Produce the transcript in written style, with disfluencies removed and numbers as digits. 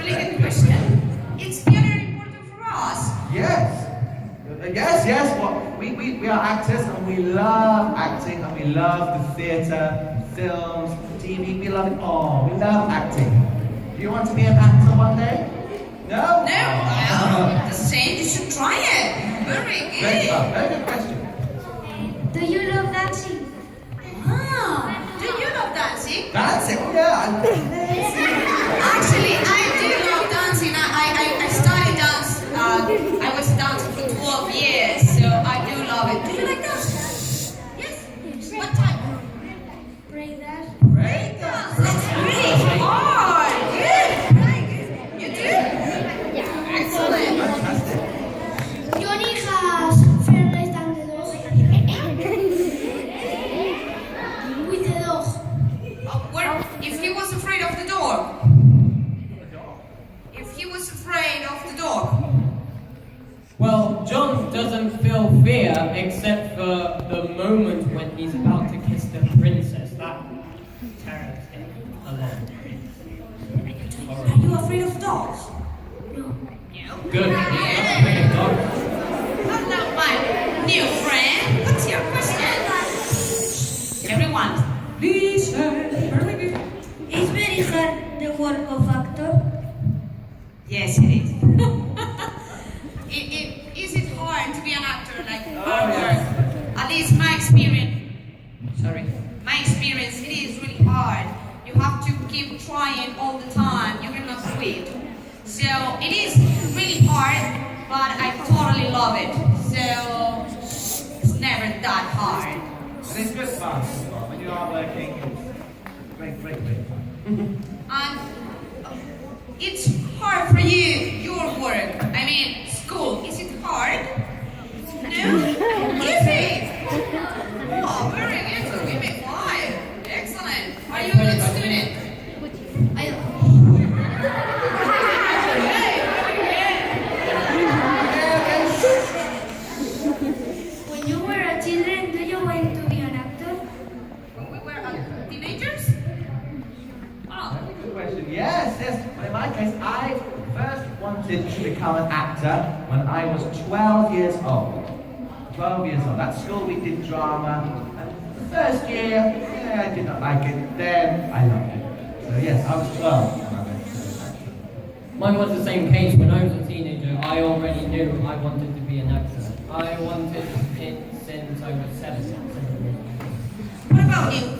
really good question. It's very important for us. Yes. Yes. Well, we are actors and we love acting and we love the theatre, films, TV. We love it all. We love acting. Do you want to be an actor one day? No? No, well, the same. You should try it. Very good. Very good question. Do you love dancing? Ah, do you love dancing? Dancing? Oh yeah. Actually, I do love dancing. I studied dance. I was dancing for 12 years, so I do love it. Do you like dance? Yes. What type? Break dance. Break dance. That's really hard. Good. Very good. You do? Yeah. Excellent. Fantastic. Johnny has fear less than the dog. With the dog. Well, if he was afraid of the dog. If he was afraid of the dog. Well, John doesn't feel fear except for the moment when he's about to kiss the princess. That terrifies him a lot. Are you afraid of dogs? No. Good. Yeah. Afraid of dogs. Hello, my new friend. What's your question? Everyone, listen. Very good. It's very hard the work of actor. Yes, it is. Is it hard to be an actor like hard work? At least my experience. Sorry, my experience. It is really hard. You have to keep trying all the time. You cannot quit. So it is really hard, but I totally love it. So it's never that hard. And it's good fun. When you are working, it's great fun. And it's hard for you, your work. I mean, school. Is it hard? No? Easy! Oh, very good. So give me 5. Excellent. Are you a good student? When you were a children, do you want to be an actor? When we were teenagers? Oh, Good question. Yes. Well, in my case, I first wanted to become an actor when I was 12 years old. 12 years old. At school we did drama, and the first year, I did not like it. Then I loved it. So yes, I was 12 when I went to actor. Mine was the same case. When I was a teenager, I already knew I wanted to be an actor. I wanted it since I was 7. what about you?